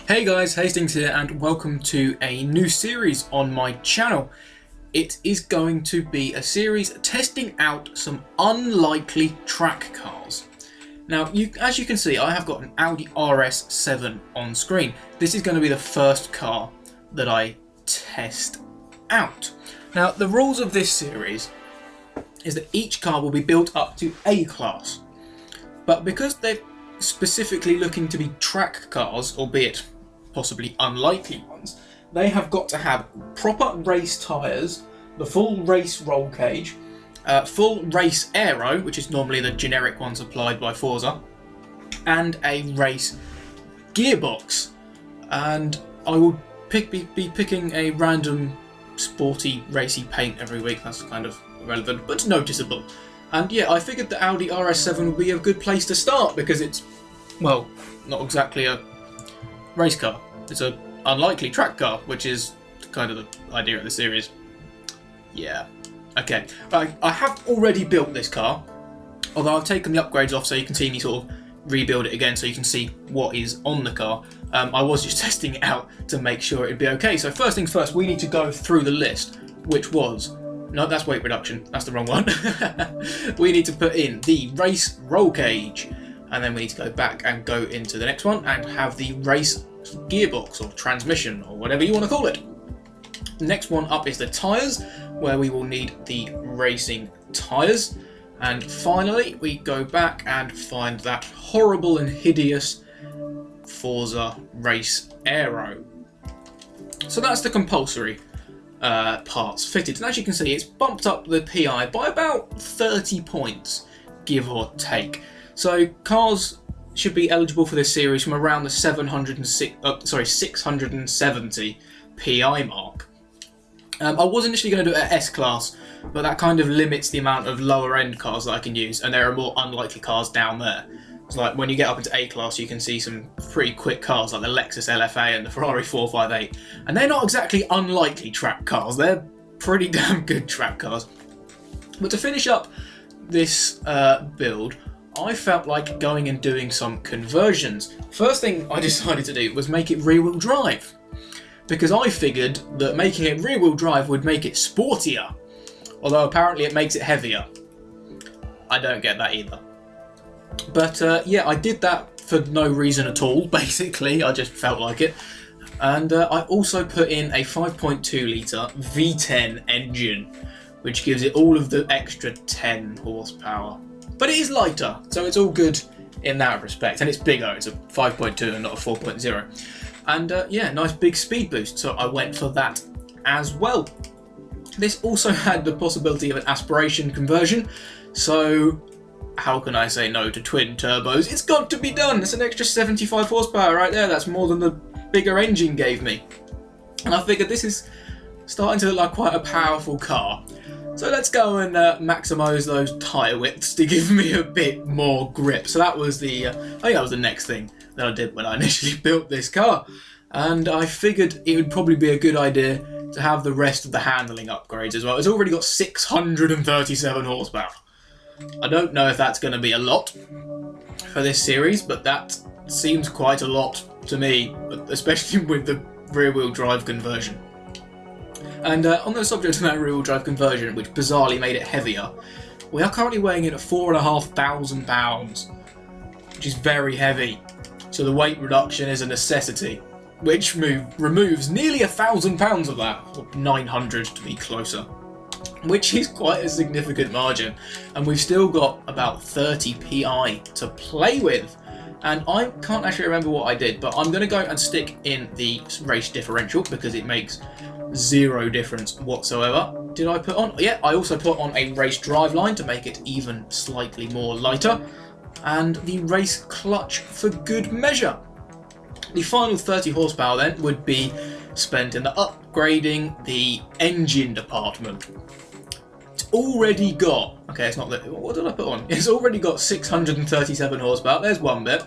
Hey guys, Hastings here and welcome to a new series on my channel. It is going to be a series testing out some unlikely track cars. Now, as you can see, I have got an Audi RS7 on screen. This is going to be the first car that I test out. Now, the rules of this series is that each car will be built up to A class. But because they're specifically looking to be track cars, albeit possibly unlikely ones, they have got to have proper race tyres, the full race roll cage, full race aero, which is normally the generic ones applied by Forza, and a race gearbox. And I will be picking a random sporty racy paint every week. That's kind of irrelevant but noticeable. And yeah, I figured the Audi RS7 would be a good place to start because it's, well, not exactly a race car. It's an unlikely track car, which is kind of the idea of the series. Yeah. Okay. I have already built this car, although I've taken the upgrades off so you can see me sort of rebuild it again so you can see what is on the car. I was just testing it out to make sure it'd be okay. So first things first, we need to go through the list, which was... No, that's weight reduction. That's the wrong one. We need to put in the race roll cage. And then we need to go back and go into the next one and have the race gearbox or transmission or whatever you want to call it. Next one up is the tyres, where we will need the racing tyres. And finally, we go back and find that horrible and hideous Forza race aero. So that's the compulsory parts fitted, and as you can see, it's bumped up the PI by about 30 points, give or take. So cars should be eligible for this series from around the 670 PI mark. I was initially going to do it at S class, but that kind of limits the amount of lower end cars that I can use, and there are more unlikely cars down there. So like when you get up into A class, you can see some pretty quick cars like the Lexus LFA and the Ferrari 458, and they're not exactly unlikely track cars. They're pretty damn good track cars. But to finish up this build, I felt like going and doing some conversions. First thing I decided to do was make it rear-wheel drive, because I figured that making it rear-wheel drive would make it sportier, although apparently it makes it heavier. I don't get that either. But yeah, I did that for no reason at all, basically. I just felt like it. And I also put in a 5.2 litre V10 engine, which gives it all of the extra 10 horsepower. But it is lighter, so it's all good in that respect. And it's bigger, it's a 5.2 and not a 4.0. And yeah, nice big speed boost, so I went for that as well. This also had the possibility of an aspiration conversion, so... how can I say no to twin turbos? It's got to be done! It's an extra 75 horsepower right there. That's more than the bigger engine gave me. And I figured this is starting to look like quite a powerful car. So let's go and maximise those tyre widths to give me a bit more grip. So that was the, I think that was the next thing that I did when I initially built this car. And I figured it would probably be a good idea to have the rest of the handling upgrades as well. It's already got 637 horsepower. I don't know if that's going to be a lot for this series, but that seems quite a lot to me, especially with the rear-wheel drive conversion. And on the subject of that rear-wheel drive conversion, which bizarrely made it heavier, we are currently weighing in at 4,500 pounds, which is very heavy. So the weight reduction is a necessity, which removes nearly 1,000 pounds of that, or 900 to be closer. Which is quite a significant margin, and we've still got about 30 PI to play with. And I can't actually remember what I did, but I'm going to go and stick in the race differential because it makes zero difference whatsoever. Did I put on? Yeah, I also put on a race driveline to make it even slightly more lighter, and the race clutch for good measure. The final 30 horsepower then would be spent in the upgrading the engine department. It's already got, okay, it's not that, what did I put on? It's already got 637 horsepower, there's one bit.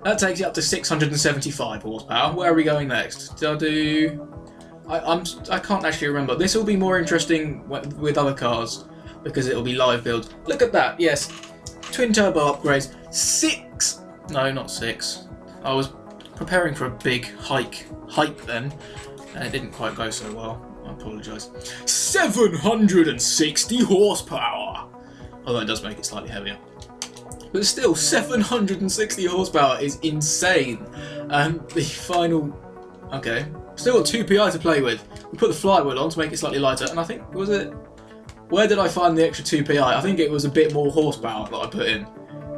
That takes it up to 675 horsepower. Where are we going next? Did I do... I can't actually remember. This will be more interesting with other cars because it will be live builds. Look at that, yes. Twin turbo upgrades. No, not 6. I was preparing for a big hike then, and it didn't quite go so well. I apologise. 760 horsepower! Although it does make it slightly heavier. But still, 760 horsepower is insane. And the final... Okay. Still got 2 PI to play with. We put the flywheel on to make it slightly lighter, and I think, was it... Where did I find the extra 2 PI? I think it was a bit more horsepower that I put in.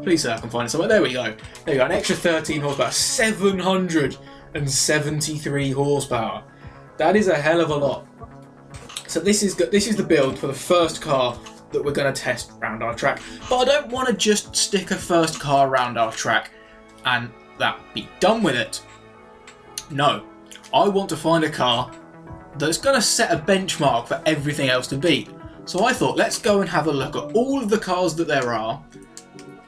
Please say I can find it somewhere. There we go. There you go, an extra 13 horsepower. 773 horsepower. That is a hell of a lot. So this is the build for the first car that we're going to test around our track. But I don't want to just stick a first car around our track and that be done with it. No. I want to find a car that's going to set a benchmark for everything else to beat. So I thought, let's go and have a look at all of the cars that there are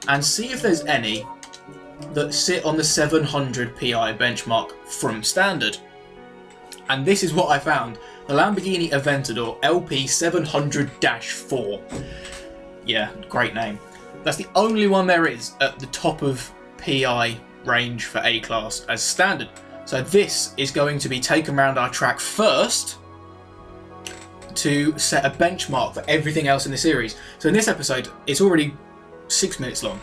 and see if there's any that sit on the 700 PI benchmark from standard. And this is what I found. The Lamborghini Aventador LP700-4. Yeah, great name. That's the only one there is at the top of PI range for A-Class as standard. So this is going to be taken around our track first to set a benchmark for everything else in the series. So in this episode, it's already 6 minutes long.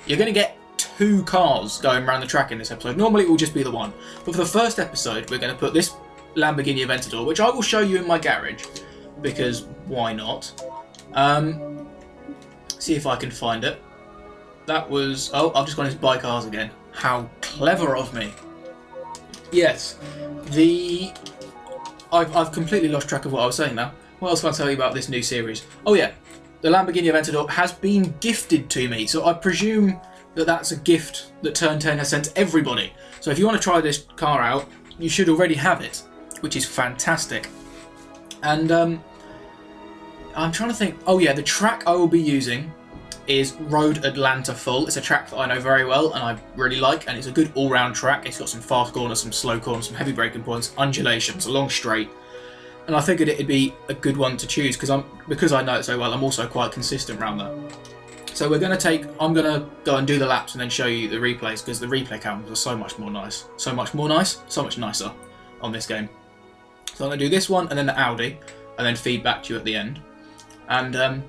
You're going to get 2 cars going around the track in this episode. Normally it will just be the one. But for the first episode, we're going to put this Lamborghini Aventador, which I will show you in my garage, because why not? See if I can find it. That was... Oh, I've just gone into buy cars again. How clever of me. Yes, I've completely lost track of what I was saying now. What else can I tell you about this new series? Oh yeah, the Lamborghini Aventador has been gifted to me, so I presume that that's a gift that Turn 10 has sent to everybody. So if you want to try this car out, you should already have it, which is fantastic. And I'm trying to think. Oh yeah, the track I will be using is Road Atlanta Full. It's a track that I know very well and I really like, and it's a good all-round track. It's got some fast corners, some slow corners, some heavy braking points, undulations, a long straight. And I figured it'd be a good one to choose because I know it so well. I'm also quite consistent around that. So I'm gonna go and do the laps and then show you the replays, because the replay cameras are so much nicer on this game. So I'm gonna do this one and then the Audi, and then feed back to you at the end. And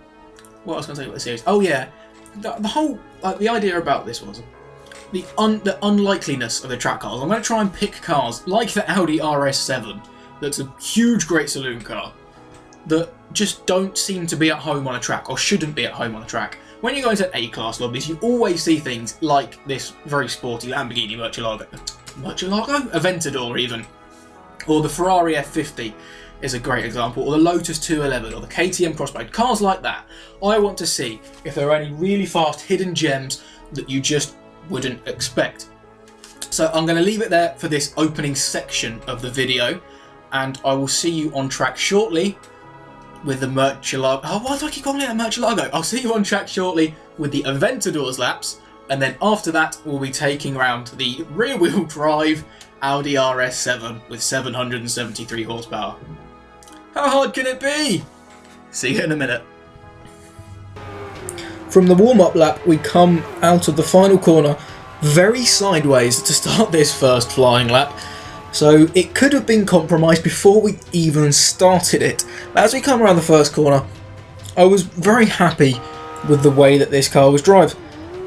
what else can I tell you about the series? Oh yeah, the whole the idea about this was the unlikeliness of the track cars. I'm going to try and pick cars like the Audi RS7, that's a huge, great saloon car, that just don't seem to be at home on a track, or shouldn't be at home on a track. When you go into A-Class lobbies, you always see things like this very sporty Lamborghini Murcielago, Aventador even, or the Ferrari F50. Is a great example, or the Lotus 211, or the KTM Prospect, cars like that. I want to see if there are any really fast hidden gems that you just wouldn't expect. So I'm going to leave it there for this opening section of the video, and I will see you on track shortly with the Murcielago. Oh, why do I keep calling it a Murcielago? I'll see you on track shortly with the Aventador's laps, and then after that we'll be taking around the rear-wheel drive Audi RS7 with 773 horsepower. How hard can it be? See you in a minute. From the warm-up lap, we come out of the final corner very sideways to start this first flying lap. So it could have been compromised before we even started it. But as we come around the first corner, I was very happy with the way that this car was driven.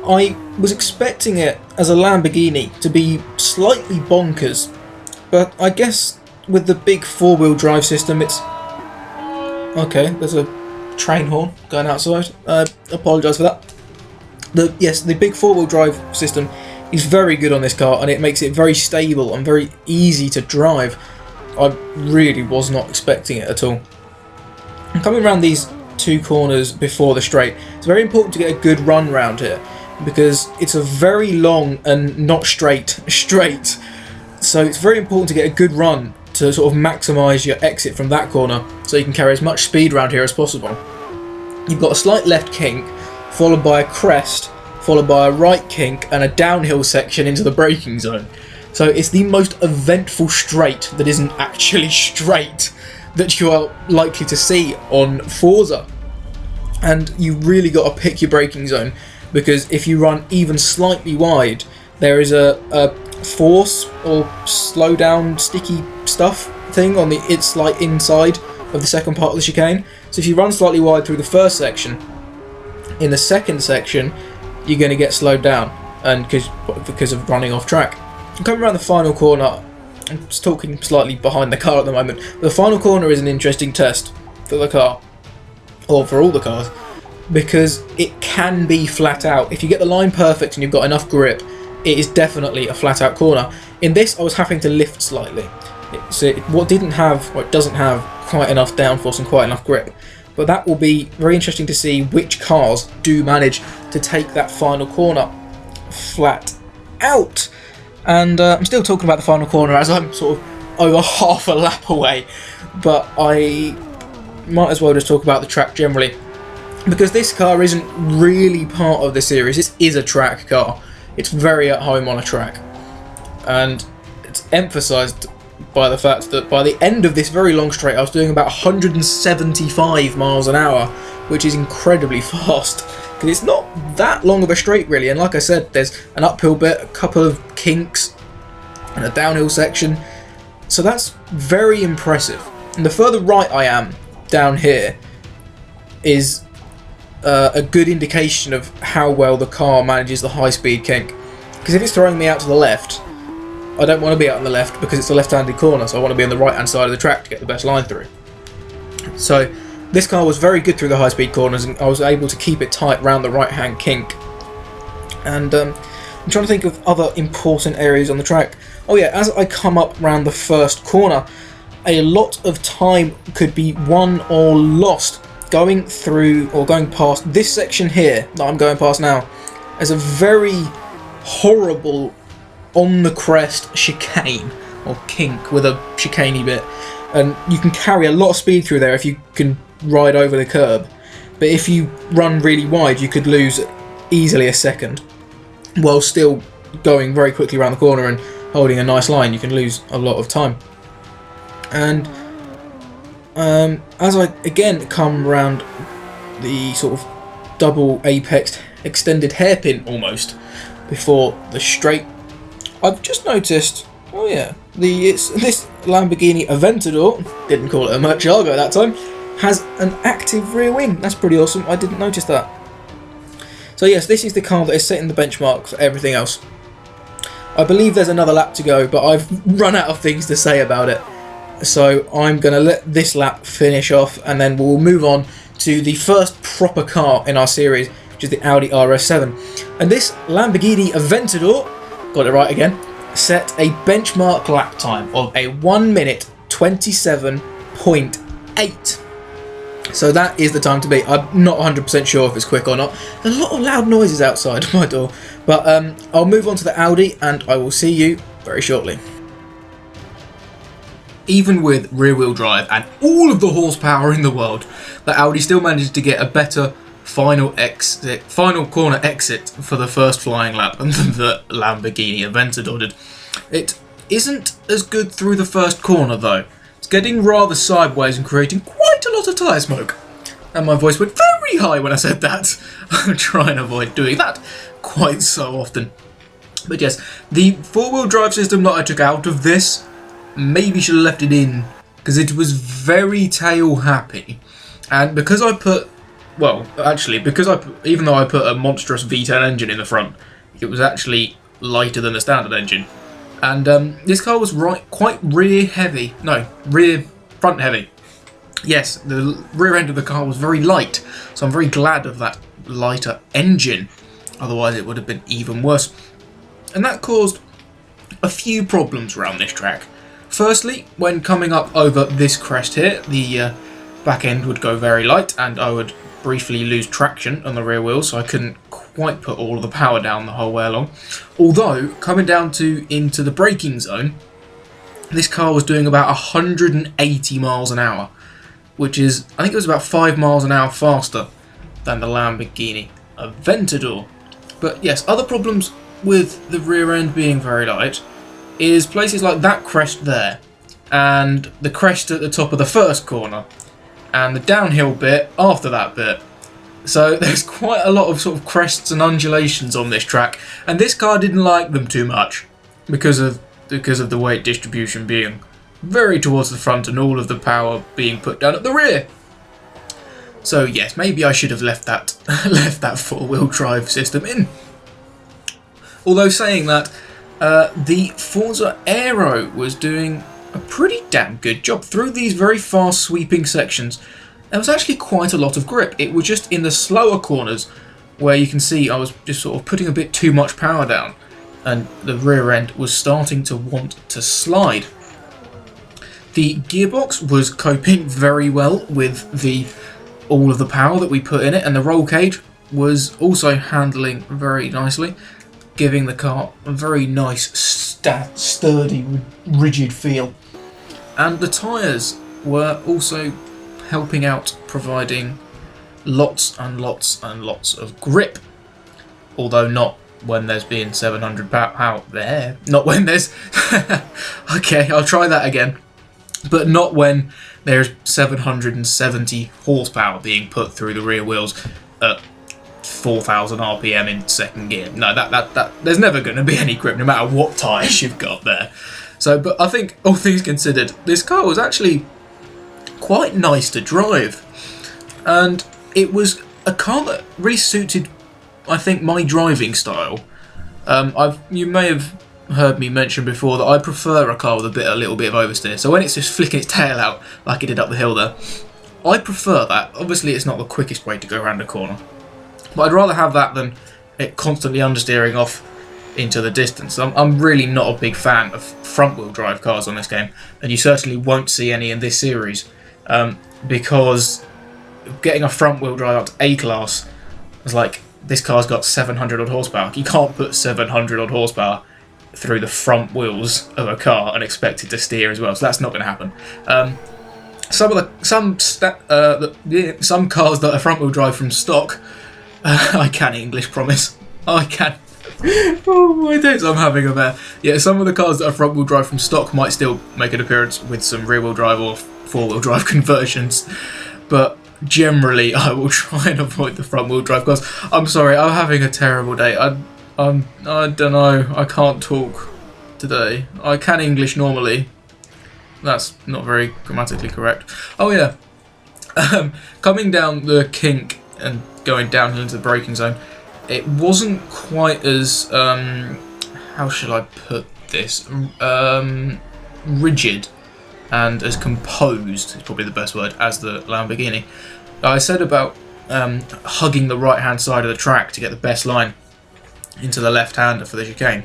I was expecting it as a Lamborghini to be slightly bonkers, but I guess with the big four-wheel drive system, it's... Okay, there's a train horn going outside. Apologise for that. Yes, the big four-wheel drive system is very good on this car, and it makes it very stable and very easy to drive. I really was not expecting it at all. And coming around these 2 corners before the straight, it's very important to get a good run round here, because it's a very long and not straight. So it's very important to get a good run to sort of maximise your exit from that corner, so you can carry as much speed around here as possible. You've got a slight left kink, followed by a crest, followed by a right kink, and a downhill section into the braking zone. So it's the most eventful straight that isn't actually straight that you are likely to see on Forza. And you really got to pick your braking zone, because if you run even slightly wide, there is a force or slow down sticky stuff thing on the like inside of the second part of the chicane. So if you run slightly wide through the first section, in the second section you're going to get slowed down, and because of running off track. I'm coming around the final corner. I'm just talking slightly behind the car at the moment. But the final corner is an interesting test for the car, or for all the cars, because it can be flat out. If you get the line perfect and you've got enough grip, it is definitely a flat out corner. In this, I was having to lift slightly. It doesn't have quite enough downforce and quite enough grip. But that will be very interesting to see which cars do manage to take that final corner flat out. And I'm still talking about the final corner as I'm sort of over half a lap away, but I might as well just talk about the track generally, because this car isn't really part of the series. This is a track car. It's very at home on a track, and it's emphasised by the fact that by the end of this very long straight I was doing about 175 miles an hour, which is incredibly fast. Because it's not that long of a straight really, and like I said, there's an uphill bit, a couple of kinks, and a downhill section, so that's very impressive. And the further right I am down here is a good indication of how well the car manages the high speed kink. Because if it's throwing me out to the left, I don't want to be out on the left because it's a left-handed corner, so I want to be on the right-hand side of the track to get the best line through. So this car was very good through the high-speed corners, and I was able to keep it tight round the right-hand kink. And I'm trying to think of other important areas on the track. Oh yeah, as I come up round the first corner, a lot of time could be won or lost going through or going past this section here that I'm going past now. As a very horrible on the crest chicane, or kink with a chicaney bit, and you can carry a lot of speed through there if you can ride over the curb, but if you run really wide you could lose easily a second while still going very quickly around the corner and holding a nice line. You can lose a lot of time. And as I again come round the sort of double apex extended hairpin almost before the straight, I've just noticed, oh yeah, this Lamborghini Aventador, didn't call it a Murcielago that time, has an active rear wing. That's pretty awesome. I didn't notice that. So yes, this is the car that is setting the benchmark for everything else. I believe there's another lap to go, but I've run out of things to say about it. So I'm going to let this lap finish off, and then we'll move on to the first proper car in our series, which is the Audi RS7. And this Lamborghini Aventador, got it right again, set a benchmark lap time of a 1 minute 27.8. So that is the time to beat. I'm not 100% sure if it's quick or not. There's a lot of loud noises outside my door. But I'll move on to the Audi, and I will see you very shortly. Even with rear-wheel drive and all of the horsepower in the world, the Audi still managed to get a better final corner exit for the first flying lap than the Lamborghini Aventador did. It isn't as good through the first corner though. It's getting rather sideways and creating quite a lot of tyre smoke. And my voice went very high when I said that. I'm trying to avoid doing that quite so often. But yes, the four-wheel drive system that I took out of this, maybe should have left it in, because it was very tail happy. And because I put, well, actually, even though I put a monstrous V10 engine in the front, it was actually lighter than the standard engine. And this car was quite rear front heavy. Yes, the rear end of the car was very light, so I'm very glad of that lighter engine. Otherwise it would have been even worse. And that caused a few problems around this track. Firstly, when coming up over this crest here, the back end would go very light and I would briefly lose traction on the rear wheels, so I couldn't quite put all of the power down the whole way along. Although, coming down into the braking zone, this car was doing about 180 miles an hour, which is, I think it was about 5 miles an hour faster than the Lamborghini Aventador. But yes, other problems with the rear end being very light is places like that crest there, and the crest at the top of the first corner, and the downhill bit after that bit. So there's quite a lot of sort of crests and undulations on this track, and this car didn't like them too much. because of the weight distribution being very towards the front and all of the power being put down at the rear. So yes, maybe I should have left that four-wheel drive system in. Although saying that, the Forza Aero was doing a pretty damn good job through these very fast sweeping sections. There was actually quite a lot of grip. It was just in the slower corners where you can see I was just sort of putting a bit too much power down, and the rear end was starting to want to slide. The gearbox was coping very well with all of the power that we put in it, and the roll cage was also handling very nicely, giving the car a very nice, sturdy, rigid feel. And the tyres were also helping out, providing lots and lots and lots of grip. Although not when there's been 700 power there. Not when there's... Okay, I'll try that again. But not when there's 770 horsepower being put through the rear wheels at 4,000 RPM in second gear. No, that there's never going to be any grip, no matter what tyres you've got there. So, but I think, all things considered, this car was actually quite nice to drive. And it was a car that really suited, I think, my driving style. You may have heard me mention before that I prefer a car with a little bit of oversteer. So when it's just flicking its tail out like it did up the hill there, I prefer that. Obviously, it's not the quickest way to go around a corner, but I'd rather have that than it constantly understeering off into the distance. I'm really not a big fan of front-wheel drive cars on this game, and you certainly won't see any in this series, because getting a front-wheel drive up to A-class is like, this car's got 700 odd horsepower. You can't put 700 odd horsepower through the front wheels of a car and expect it to steer as well, so that's not going to happen. Some cars that are front-wheel drive from stock, I can English, promise. I can. Oh my days, I'm having a mare. Yeah, some of the cars that are front-wheel drive from stock might still make an appearance with some rear-wheel drive or four-wheel drive conversions, but generally I will try and avoid the front-wheel drive cars. I'm sorry, I'm having a terrible day. I don't know, I can't talk today. I can English normally. That's not very grammatically correct. Oh yeah, coming down the kink and going downhill into the braking zone, it wasn't quite as, how should I put this, rigid and as composed, is probably the best word, as the Lamborghini. I said about hugging the right-hand side of the track to get the best line into the left-hander for the chicane.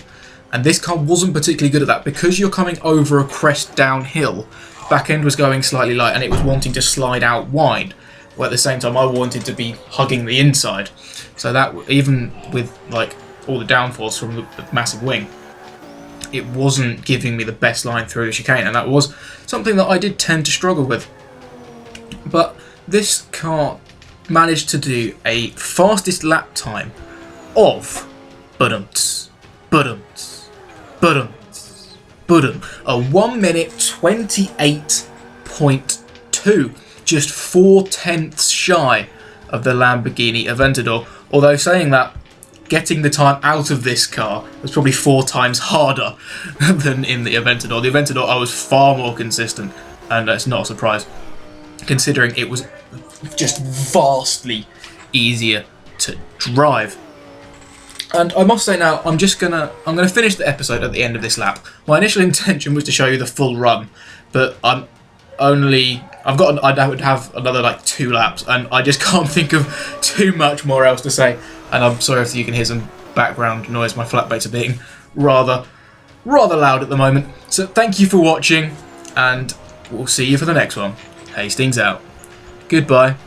And this car wasn't particularly good at that, because you're coming over a crest downhill. Back end was going slightly light and it was wanting to slide out wide, where at the same time I wanted to be hugging the inside. So that, even with like all the downforce from the massive wing, it wasn't giving me the best line through the chicane, and that was something that I did tend to struggle with. But this car managed to do a fastest lap time of a 1 minute 28.2, just 4/10 shy of the Lamborghini Aventador. Although saying that, getting the time out of this car was probably 4 times harder than in the Aventador. The Aventador, I was far more consistent, and that's not a surprise, considering it was just vastly easier to drive. And I must say now, I'm gonna finish the episode at the end of this lap. My initial intention was to show you the full run, but I would have another like 2 laps, and I just can't think of too much more else to say. And I'm sorry if you can hear some background noise. My flatmates are being rather loud at the moment. So thank you for watching, and we'll see you for the next one. Hastings out. Goodbye.